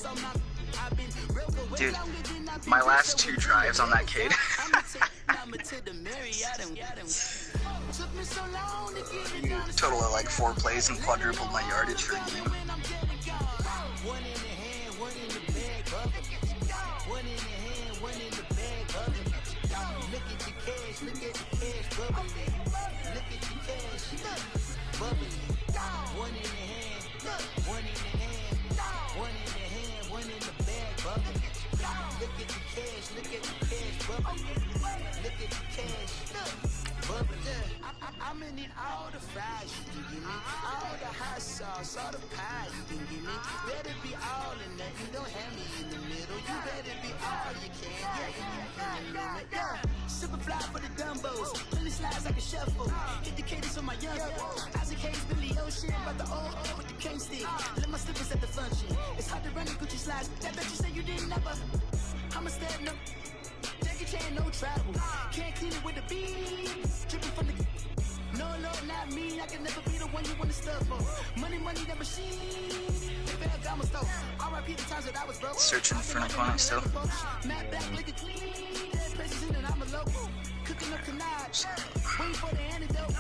though. Dude, my last 2 drives on that kid. Total of like 4 plays and quadrupled my yardage for a game. I'm in it all the fries you can give me, all the hot sauce, all the pie you can give me. Better be all in nothing, don't have me in the middle. You better be all you can, yeah. Super fly for the Dumbos, really slides like a shuffle. Hit the cadence on my young Isaac Hayes, Billy Ocean, about the old with the cane stick. Let my slippers at the function. It's hard to run the Gucci slides. That bet you say you didn't never. I'm a stand up. Jackie Chan, no travel. Can't clean it with the beat. Dripping from the. No, Lord, not me. I can never be the one you want to stuff for. Money, the machine. Searching for an opponent still. Cooking up tonight. Waiting for the antidote.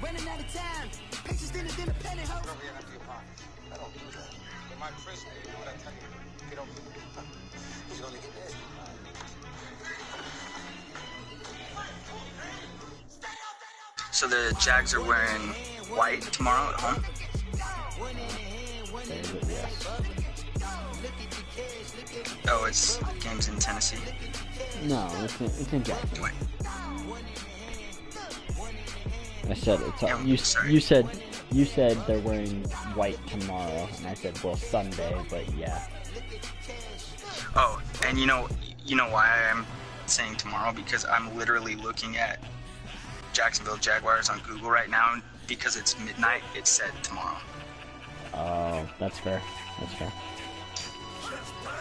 Running out of time. Patience than a penny hoe. I don't do that. In my prison, you know what I tell you? Get over it. He's gonna get nasty. So the Jags are wearing white tomorrow at home? Yes. Oh, it's games in Tennessee? No, it's in Jacksonville. I said it's you said they're wearing white tomorrow, and I said, well, Sunday, but yeah. Oh, and you know why I'm saying tomorrow? Because I'm literally looking at Jacksonville Jaguars on Google right now, and because it's midnight, it said tomorrow. Oh, that's fair. That's fair.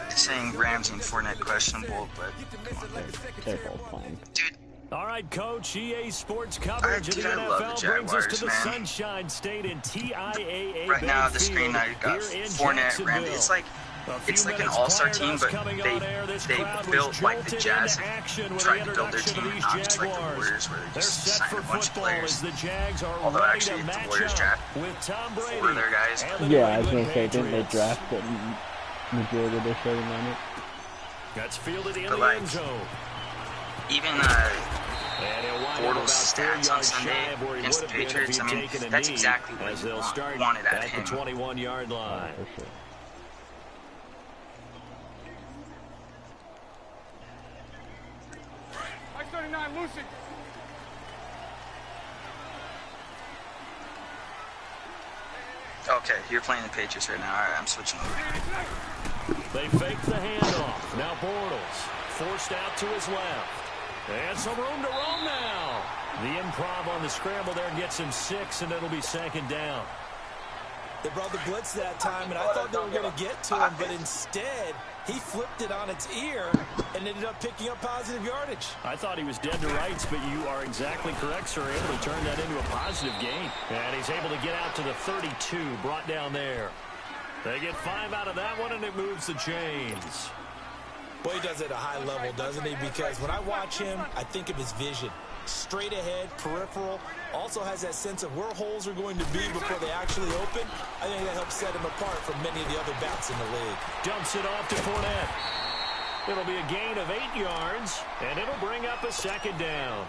It's saying Ramsey and Fournette questionable, but they're both playing. Dude. All right, Coach. EA Sports coverage of the NFL brings us to the Sunshine State in TIAA. Right now, the screen I got Fournette, Ramsey. It's like an all-star team, but they built like the Jazz and tried to build their team, and not just like the Warriors, where they just signed a bunch of players. Although actually, the Warriors draft 4 of their guys. Yeah, I was gonna say, didn't they draft the majority of their starting lineup? That's fielded in the end zone. Even Bortles' stats on Sunday against the Patriots, I mean, that's exactly what you wanted out of him. At the 21-yard line. Oh, for sure. Lucy. Okay, you're playing the Patriots right now. All right, I'm switching over. They fake the handoff. Now Bortles forced out to his left. And some room to roam now. The improv on the scramble there gets him 6, and it'll be 2nd down. They brought the blitz that time, and I thought they were going to get to him, but instead, he flipped it on its ear and ended up picking up positive yardage. I thought he was dead to rights, but you are exactly correct, sir. Able to turn that into a positive gain. And he's able to get out to the 32, brought down there. They get 5 out of that one, and it moves the chains. Well, he does it at a high level, doesn't he? Because when I watch him, I think of his vision. Straight ahead, peripheral, also has that sense of where holes are going to be before they actually open. I think that helps set him apart from many of the other backs in the league. Dumps it off to Fournette. It'll be a gain of 8 yards, and it'll bring up a 2nd down.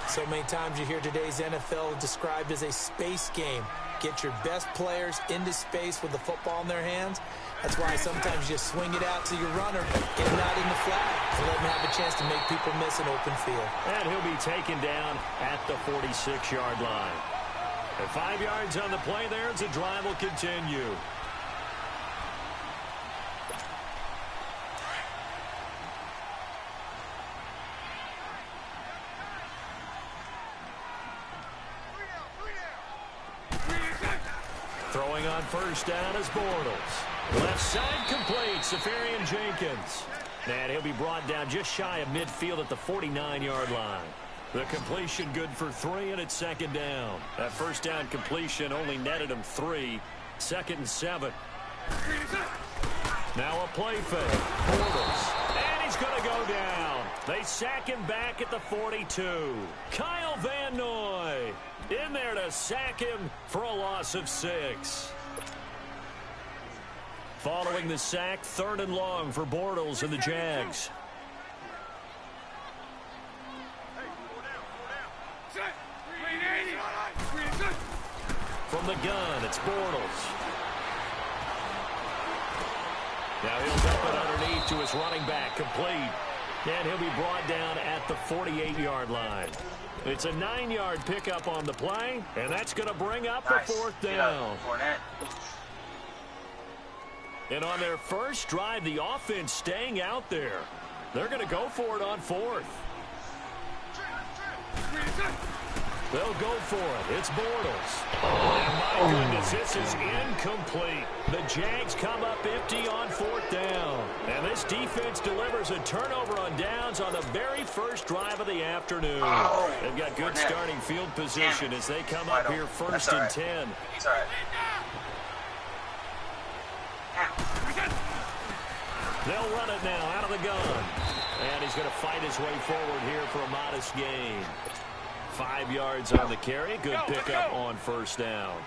So many times you hear today's NFL described as a space game. Get your best players into space with the football in their hands. That's why sometimes you just swing it out to your runner, get him out in the flat, and let him have a chance to make people miss an open field. And he'll be taken down at the 46-yard line. At 5 yards on the play there, the drive will continue. Throwing on first down is Bortles. Left side complete, Safarian Jenkins. And he'll be brought down just shy of midfield at the 49-yard line. The completion good for 3, and it's second down. That first down completion only netted him 3. 2nd and 7. Now a play fake. Bortles. And he's going to go down. They sack him back at the 42. Kyle Van Noy in there to sack him for a loss of 6. Following the sack, 3rd and long for Bortles and the Jags. From the gun, it's Bortles. Now he'll dump it underneath to his running back, complete. And he'll be brought down at the 48-yard line. It's a 9-yard pickup on the play, and that's going to bring up the 4th down. And on their first drive, the offense staying out there. They're going to go for it on 4th. They'll go for it. It's Bortles. And my goodness, this is incomplete. The Jags come up empty on 4th down. And this defense delivers a turnover on downs on the very first drive of the afternoon. They've got good starting field position as they come up here 1st and 10. It's all right. They'll run it now out of the gun. And he's going to fight his way forward here for a modest gain. 5 yards on the carry. Good pickup on 1st down.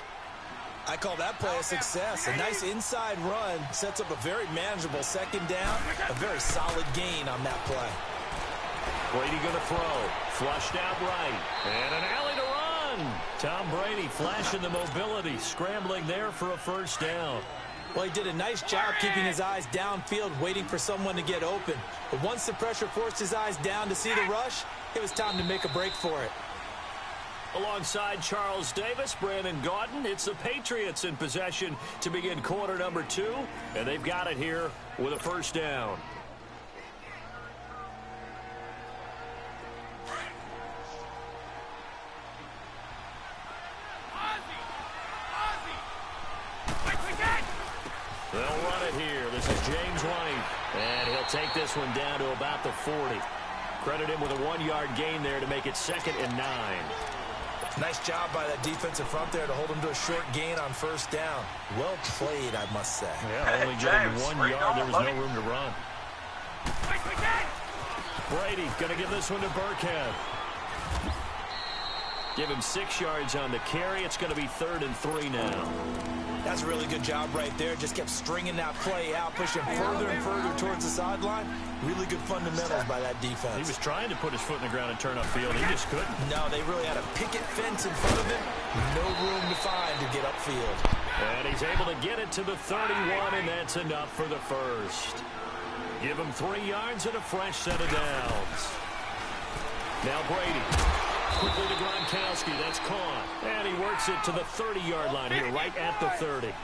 I call that play a success. A nice inside run sets up a very manageable 2nd down. A very solid gain on that play. Brady going to throw. Flushed out right. And an alley to run. Tom Brady flashing the mobility. Scrambling there for a 1st down. Well, he did a nice job keeping his eyes downfield, waiting for someone to get open. But once the pressure forced his eyes down to see the rush, it was time to make a break for it. Alongside Charles Davis, Brandon Gaudin, it's the Patriots in possession to begin quarter number 2, and they've got it here with a 1st down. They'll run it here. This is James White, and he'll take this one down to about the 40. Credit him with a 1-yard gain there to make it 2nd and 9. Nice job by that defensive front there to hold him to a short gain on 1st down. Well played, I must say. Yeah, only getting 1 yard. There was no room to run. Brady going to give this one to Burkhead. Give him 6 yards on the carry. It's going to be 3rd and 3 now. That's a really good job right there. Just kept stringing that play out, pushing further and further towards the sideline. Really good fundamentals by that defense. He was trying to put his foot in the ground and turn upfield. He just couldn't. No, they really had a picket fence in front of him. No room to find to get upfield. And he's able to get it to the 31, and that's enough for the 1st. Give him 3 yards and a fresh set of downs. Now Brady. Quickly to Gronkowski. That's caught. And he works it to the 30-yard line here, right at the 30.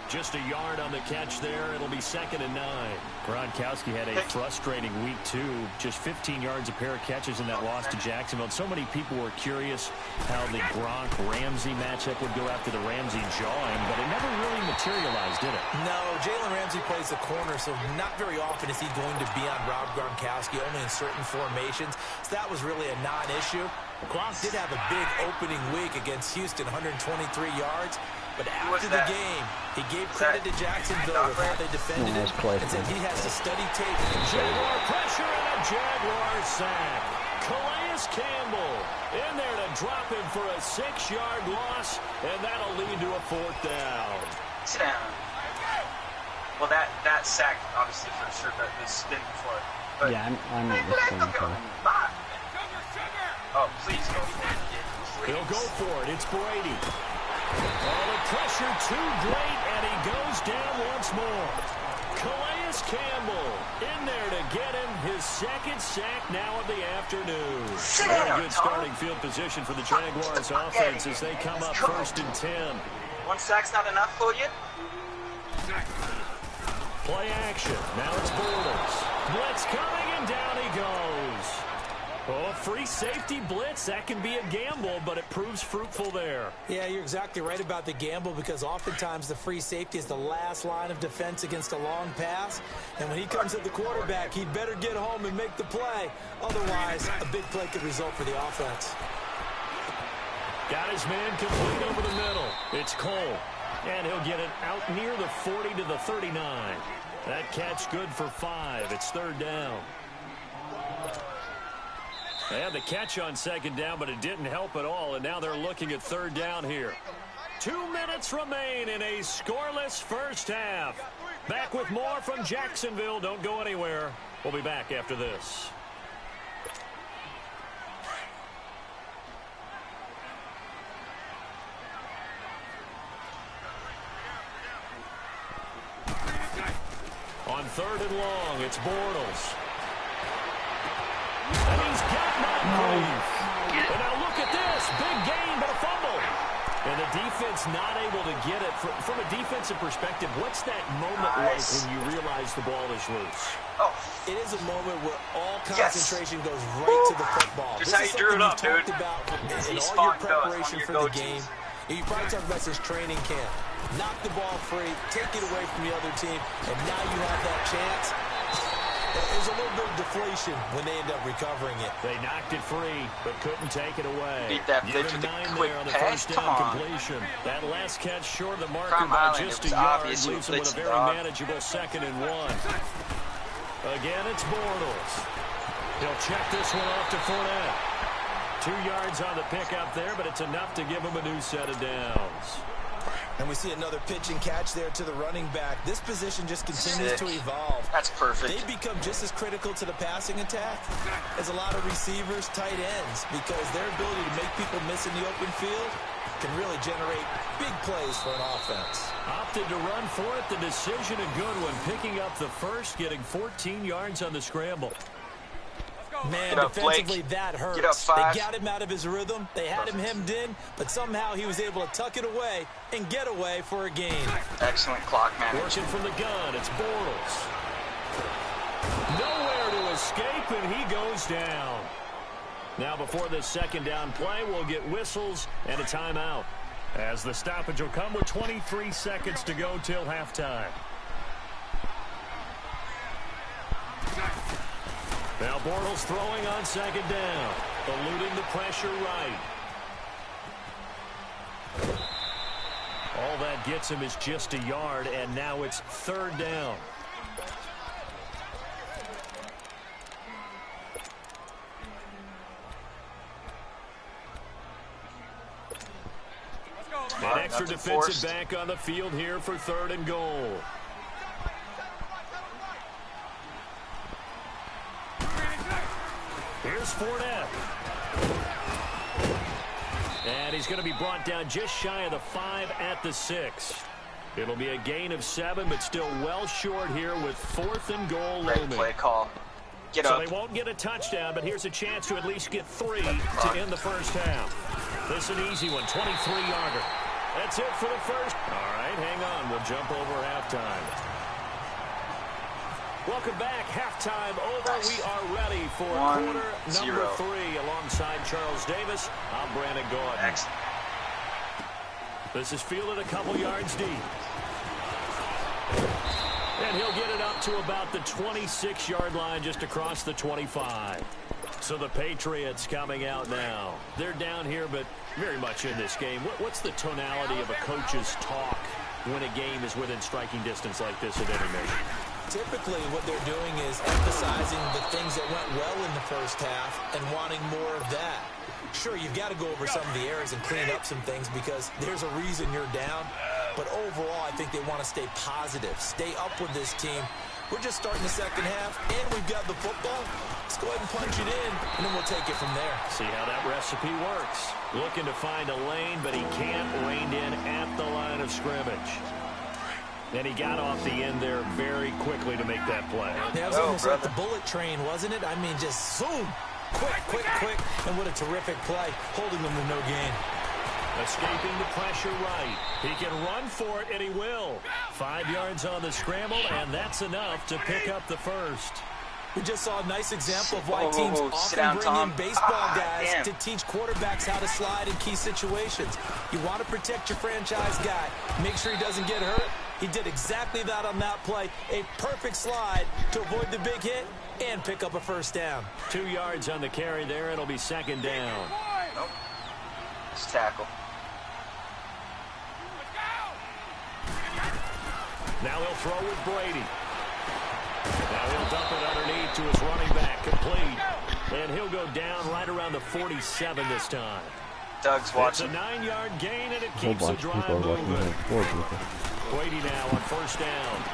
Just a yard on the catch there. It'll be 2nd and 9. Gronkowski had a frustrating week, too. Just 15 yards a pair of catches in that loss to Jacksonville. And so many people were curious how the Gronk-Ramsey matchup would go after the Ramsey jawing, but it never really materialized, did it? No, Jalen Ramsey plays the corner, so not very often is he going to be on Rob Gronkowski, only in certain formations. So that was really a non-issue. Gronk did have a big opening week against Houston, 123 yards. But after the game, he gave credit to Jacksonville with how they defended it and said he has to study tape. Jaguar pressure and a Jaguar sack. Calais Campbell in there to drop him for a 6-yard loss, and that'll lead to a 4th down. Sit down. Well, that sack, obviously, for sure, the spin before. But yeah, I'm not listening to it. Oh, please go for it. He'll go for it. It's Brady. Oh, the pressure too great, and he goes down once more. Calais Campbell in there to get him his 2nd sack now of the afternoon. Very good starting field position for the Jaguars offense as they come up 1st and 10. 1 sack's not enough for you? Play action. Now it's Bortles. Blitz coming, and down he goes. Oh, a free safety blitz. That can be a gamble, but it proves fruitful there. Yeah, you're exactly right about the gamble because oftentimes the free safety is the last line of defense against a long pass. And when he comes at the quarterback, he'd better get home and make the play. Otherwise, a big play could result for the offense. Got his man complete over the middle. It's Cole. And he'll get it out near the 40 to the 39. That catch good for 5. It's 3rd down. They had the catch on 2nd down, but it didn't help at all, and now they're looking at 3rd down here. 2 minutes remain in a scoreless first half. Back with more from Jacksonville. Don't go anywhere. We'll be back after this. On 3rd and long, it's Bortles. And he's got Moncrief. And now look at this. Big gain, but a fumble. And the defense not able to get it. From a defensive perspective, what's that moment like when you realize the ball is loose? Oh. It is a moment where all concentration goes right to the football. Just this how is you drew it up, talked dude. about in He's all your spawned those, preparation your for the game. You probably talked about this training camp. Knock the ball free, take it away from the other team, and now you have that chance. There's a little bit of deflation when they end up recovering it. They knocked it free, but couldn't take it away. Beat that bitch with a quick on the pass. first down completion. That last catch short of the marker Crime by Island, just it was a yard, obvious leaves them with a very manageable 2nd and 1. Again, it's Bortles. He'll check this one off to Fournette. 2 yards on the pickup there, but it's enough to give him a new set of downs. And we see another pitch and catch there to the running back. This position just continues to evolve. That's perfect. They become just as critical to the passing attack as a lot of receivers, tight ends, because their ability to make people miss in the open field can really generate big plays for an offense. Opted to run for it. The decision a good one. Picking up the first, getting 14 yards on the scramble. Man, up, defensively, Blake. that hurts. Get up, 5. They got him out of his rhythm. They had him hemmed in, but somehow he was able to tuck it away and get away for a gain. Excellent clock management. Working from the gun, it's Bortles. Nowhere to escape, and he goes down. Now, before this 2nd down play, we'll get whistles and a timeout, as the stoppage will come with 23 seconds to go till halftime. Now Bortles throwing on 2nd down, eluding the pressure right. All that gets him is just a yard, and now it's 3rd down. An extra defensive back on the field here for 3rd and goal. Here's Fournette. And he's going to be brought down just shy of the 5 at the 6. It'll be a gain of 7, but still well short here with 4th and goal looming. Great play call. Get up. So they won't get a touchdown, but here's a chance to at least get 3 to end the first half. This is an easy one, 23-yarder. That's it for the first. All right, hang on. We'll jump over halftime. Welcome back. Halftime over. We are ready for quarter number 3 alongside Charles Davis. I'm Brandon Gordon. Excellent. This is fielded a couple yards deep. And he'll get it up to about the 26-yard line just across the 25. So the Patriots coming out now. They're down here, but very much in this game. What's the tonality of a coach's talk when a game is within striking distance like this at intermission? Typically, what they're doing is emphasizing the things that went well in the first half and wanting more of that. Sure, you've got to go over some of the errors and clean up some things because there's a reason you're down. But overall, I think they want to stay positive, stay up with this team. We're just starting the second half, and we've got the football. Let's go ahead and punch it in, and then we'll take it from there. See how that recipe works. Looking to find a lane, but he can't rein in at the line of scrimmage. And he got off the end there very quickly to make that play. Yeah, it was almost like the bullet train, wasn't it? I mean, just zoom. Quick. And what a terrific play, holding them to no gain. Escaping the pressure right. He can run for it, and he will. 5 yards on the scramble, and that's enough to pick up the first. We just saw a nice example of why teams often bring in baseball guys to teach quarterbacks how to slide in key situations. You want to protect your franchise guy. Make sure he doesn't get hurt. He did exactly that on that play. A perfect slide to avoid the big hit and pick up a first down. 2 yards on the carry there. It'll be second down. Nope. It's tackle. Now he'll throw with Brady. Now he'll dump it underneath to his running back, complete. And he'll go down right around the 47 this time. Doug's watching. It's a 9-yard gain, and it keeps the drive moving. Brady now on first down.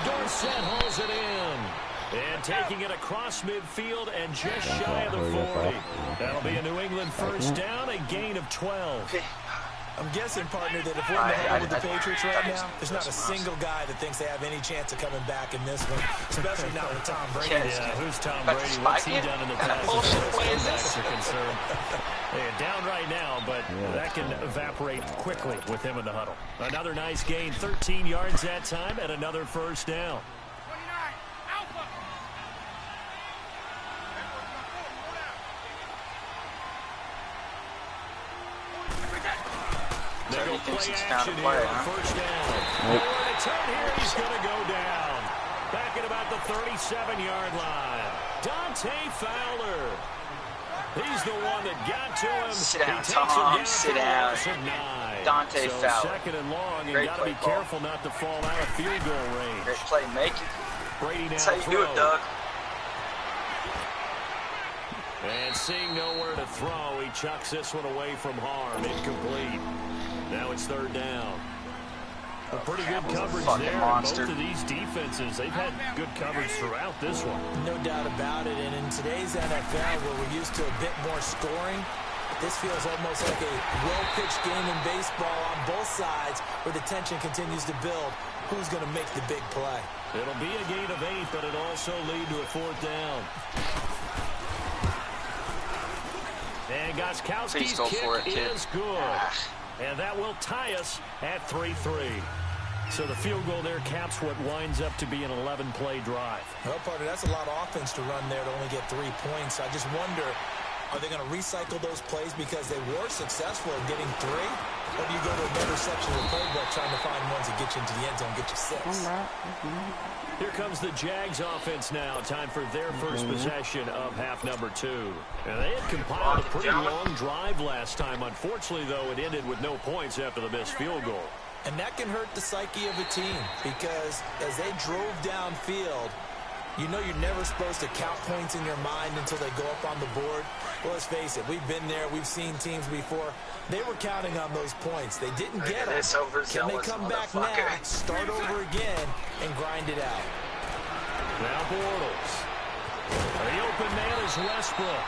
Dorsett hauls it in. And taking it across midfield and just shy of the 40. That'll be a New England first down, a gain of 12. I'm guessing, partner, that if we're in the huddle with the Patriots right now, there's not a single guy that thinks they have any chance of coming back in this one, especially not with Tom Brady. Yeah, who's Tom Brady? What's he done in the past as far as quarterbacks are concerned? They're down right now, but that can evaporate quickly with him in the huddle. Another nice gain, 13 yards that time, and another first down. So he thinks he's found a play, huh? First down. Nope. On a turn here, he's going to go down. Back at about the 37-yard line. Dante Fowler. He's the one that got to him. Sit down, Tom. Sit down. Dante Fowler. Second and long, and got to be careful not to fall out of field goal range. Great play making. Brady now That's how you do it, Doug. And seeing nowhere to throw, he chucks this one away from harm. Incomplete. Now it's third down. A pretty good coverage there. Both of these defenses, they've had good coverage throughout this one. No doubt about it. And in today's NFL, where we're used to a bit more scoring, this feels almost like a well-pitched game in baseball on both sides, where the tension continues to build. Who's going to make the big play? It'll be a gain of 8, but it'll also lead to a fourth down. And Gostkowski's kick is good. And that will tie us at 3-3. So the field goal there caps what winds up to be an 11-play drive. Well, partner, that's a lot of offense to run there to only get 3 points. I just wonder, are they going to recycle those plays because they were successful in getting 3? Or do you go to another section of the playbook trying to find ones that get you into the end zone, get you 6? Here comes the Jags offense now. Time for their first possession of half number 2. And they had compiled a pretty long drive last time. Unfortunately, though, it ended with no points after the missed field goal. And that can hurt the psyche of a team because as they drove downfield, you know you're never supposed to count points in your mind until they go up on the board. Well, let's face it, we've been there. We've seen teams before. They were counting on those points. They didn't get them. Can they come back now, start over again, and grind it out? Now Bortles. The open man is Westbrook.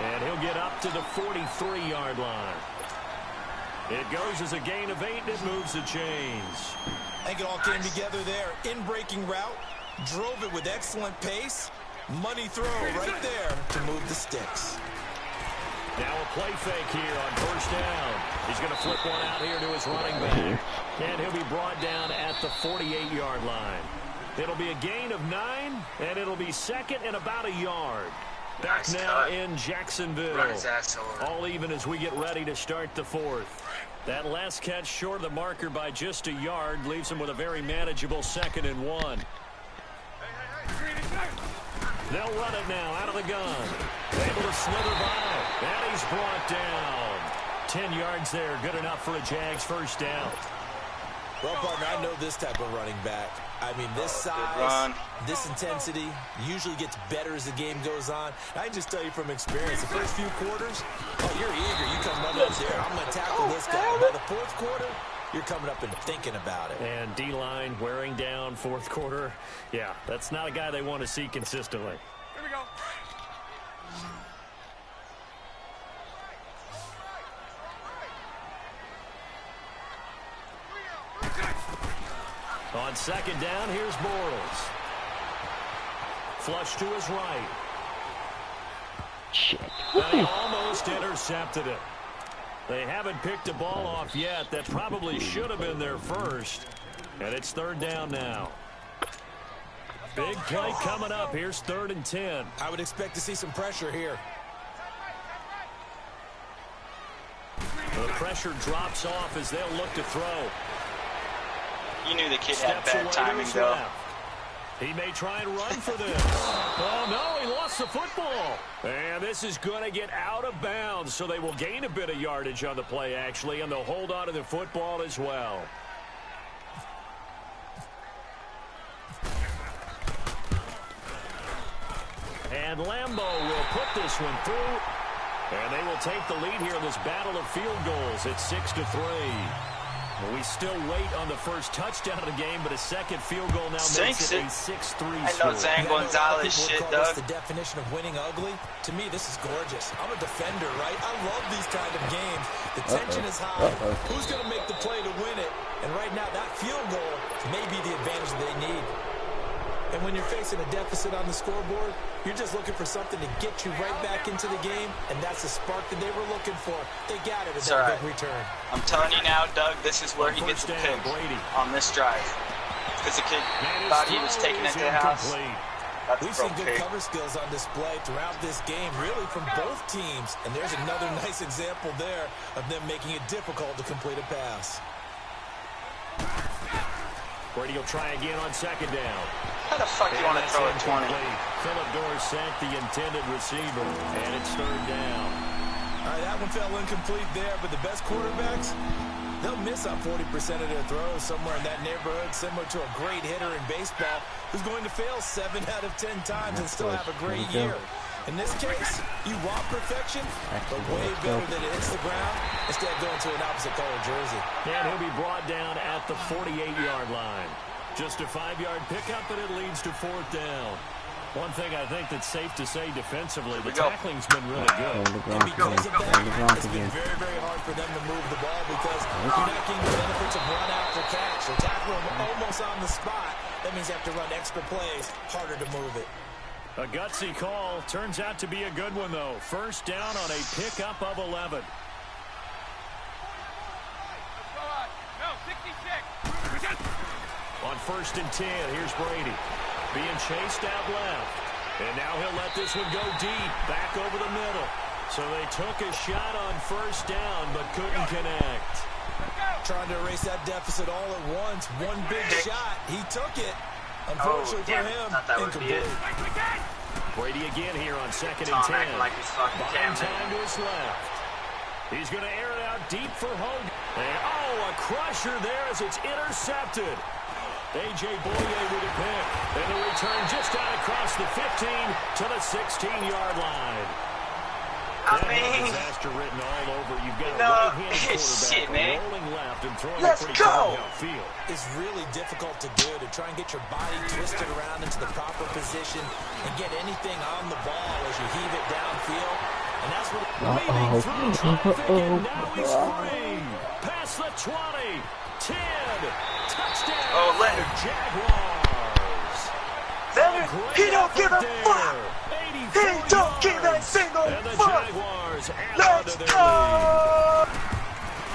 And he'll get up to the 43-yard line. It goes as a gain of 8, and it moves the chains. I think it all came together there. In-breaking route. Drove it with excellent pace. Money throw right there to move the sticks. Now a play fake here on first down. He's going to flip one out here to his running back. And he'll be brought down at the 48-yard line. It'll be a gain of 9, and it'll be second and about a yard. Back now in Jacksonville. All even as we get ready to start the fourth. That last catch short of the marker by just a yard leaves him with a very manageable 2nd and 1. They'll run it now out of the gun. Able to slither by. And he's brought down. 10 yards there. Good enough for a Jags first down. Well, partner, I know this type of running back. I mean, this size, this intensity usually gets better as the game goes on. I can just tell you from experience, the first few quarters, oh, you're eager. You come running up there. I'm going to tackle this guy. By the fourth quarter, you're coming up and thinking about it. And D-line wearing down fourth quarter. Yeah, that's not a guy they want to see consistently. Here we go. On second down, here's Bortles. Flush to his right. Shit. They almost intercepted it. They haven't picked a ball off yet. That probably should have been their first. And it's third down now. Big play coming up. Here's 3rd and 10. I would expect to see some pressure here. The pressure drops off as they'll look to throw. You knew the kid had bad timing, though. He may try and run for this. Oh, no, he lost the football. And this is going to get out of bounds, so they will gain a bit of yardage on the play, actually, and they'll hold on to the football as well. And Lambeau will put this one through. And they will take the lead here in this battle of field goals. It's 6-3. Well, we still wait on the first touchdown of the game, but a second field goal now makes it a 6-3 score. I know Zane Gonzalez shit, Doug. The definition of winning ugly. To me, this is gorgeous. I'm a defender, right? I love these kind of games. The tension is high. Who's going to make the play to win it? And right now, that field goal may be the advantage they need. And when you're facing a deficit on the scoreboard, you're just looking for something to get you right back into the game, and that's the spark that they were looking for. They got it with that big return. I'm telling you now, Doug, this is where he gets the pick on this drive. Because the kid thought he was taking it to the house. We've seen good cover skills on display throughout this game, really from both teams. And there's another nice example there of them making it difficult to complete a pass. Brady will try again on 2nd down. How the fuck do you want to throw a 20? Philip Dorsett, the intended receiver, and it's 3rd down. All right, that one fell incomplete there, but the best quarterbacks, they'll miss on 40% of their throws somewhere in that neighborhood, similar to a great hitter in baseball who's going to fail 7 out of 10 times and still have a great year. In this case, you want perfection, but way better than it hits the ground instead of going to an opposite color jersey. And he'll be brought down at the 48-yard line. Just a 5-yard pickup, and it leads to 4th down. One thing I think that's safe to say defensively, the tackling's been really good. And because of that, it's been very, very hard for them to move the ball because you're not getting the benefits of run after catch. They're tackling them almost on the spot. That means you have to run extra plays, harder to move it. A gutsy call. Turns out to be a good one, though. 1st down on a pickup of 11. On 1st and 10, here's Brady. Being chased out left. And now he'll let this one go deep, back over the middle. So they took a shot on 1st down, but couldn't connect. Trying to erase that deficit all at once. One big shot. He took it. Unfortunately for him, incomplete. Brady again here on 2nd and 10. Bottom time to his left. He's going to air it out deep for Hogan. And, a crusher there as it's intercepted. A.J. Boye with a pick. And the return just out across the 15 to the 16-yard line. Disaster written all over. You've got a right-handed quarterback rolling left and throwing it pretty far downfield. It's really difficult to do, to try and get your body twisted around into the proper position and get anything on the ball as you heave it downfield. And that's what weaving through traffic, and now he's free. Past the 20, 10, touchdown. Leonard. Jaguars. Leonard, he don't give a fuck. He don't give a single fuck. Let's go.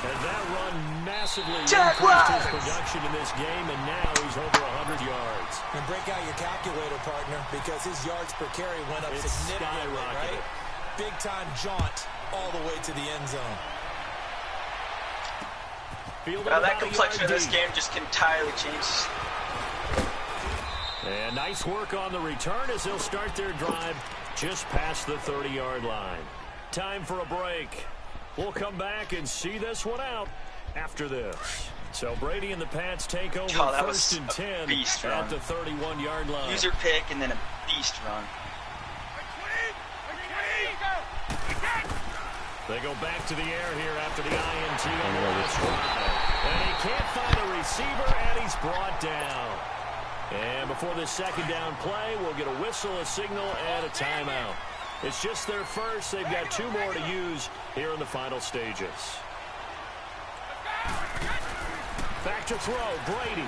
And that run massively increased his production in this game, and now he's over 100 yards. And break out your calculator, partner, because his yards per carry went up significantly, right? Big-time jaunt all the way to the end zone. Now that complexion of this game just entirely changes. And nice work on the return as they'll start their drive just past the 30-yard line. Time for a break. We'll come back and see this one out after this. So Brady and the Pats take over 1st and 10 at the 31-yard line. User pick and then a beast run. They go back to the air here after the INT on the last drive. And he can't find a receiver, and he's brought down. And before this 2nd down play, we'll get a whistle, a signal, and a timeout. It's just their first. They've got 2 more to use here in the final stages. Back to throw, Brady.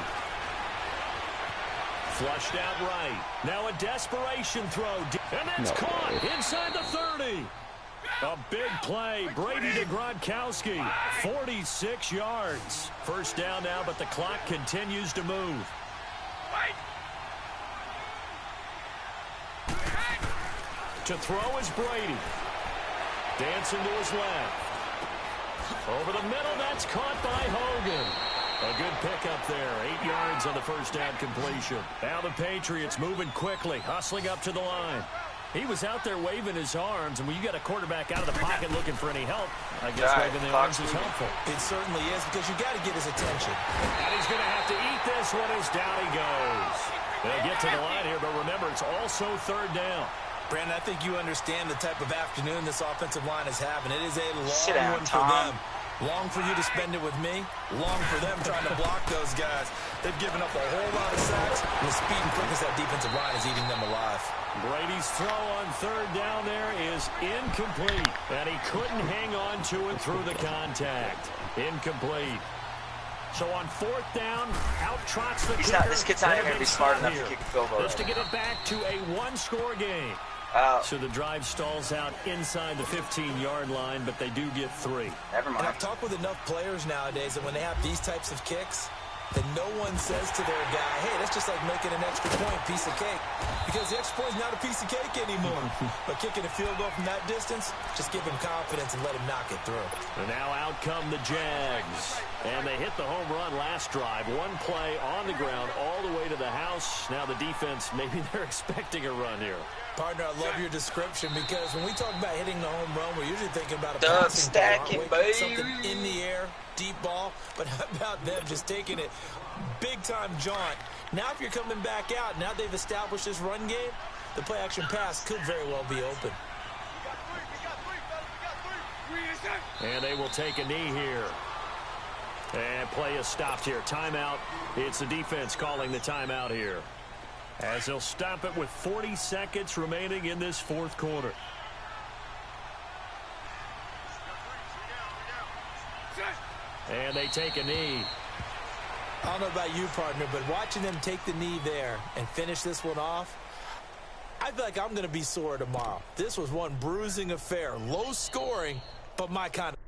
Flushed out right. Now a desperation throw. And that's caught inside the 30. A big play. Brady to Gronkowski. 46 yards. 1st down now, but the clock continues to move. To throw is Brady. Dancing to his left. Over the middle, that's caught by Hogan. A good pickup there. 8 yards on the first down completion. Now the Patriots moving quickly, hustling up to the line. He was out there waving his arms, and when you got a quarterback out of the pocket looking for any help, I guess waving the arms is helpful. It certainly is, because you got to get his attention. And he's going to have to eat this one as down he goes. They'll get to the line here, but remember, it's also third down. Brandon, I think you understand the type of afternoon this offensive line is having. It is a long one for them. Long for you to spend it with me. Long for them trying to block those guys. They've given up a whole lot of sacks. And the speed and quickness of that defensive line is eating them alive. Brady's throw on third down there is incomplete. And he couldn't hang on to it through the contact. Incomplete. So on fourth down, out trots the kicker. This kid's not even going to be smart enough to kick a field goal. Just to get it back to a one-score game. So the drive stalls out inside the 15-yard line, but they do get 3. Never mind. And I've talked with enough players nowadays that when they have these types of kicks, that no one says to their guy, hey, that's just like making an extra point, piece of cake. Because the extra point is not a piece of cake anymore. But kicking a field goal from that distance, just give him confidence and let him knock it through. And now out come the Jags. And they hit the home run last drive. One play on the ground all the way to the house. Now the defense, maybe they're expecting a run here. Partner, I love your description, because when we talk about hitting the home run, we're usually thinking about a Dub passing stacking, ball, baby. something in the air, deep ball. But how about them just taking it big-time jaunt? Now if you're coming back out, now they've established this run game, the play-action pass could very well be open. And they will take a knee here. And play is stopped here. Timeout. It's the defense calling the timeout here, as they'll stop it with 40 seconds remaining in this fourth quarter. And they take a knee. I don't know about you, partner, but watching them take the knee there and finish this one off, I feel like I'm going to be sore tomorrow. This was one bruising affair. Low scoring, but my kind of...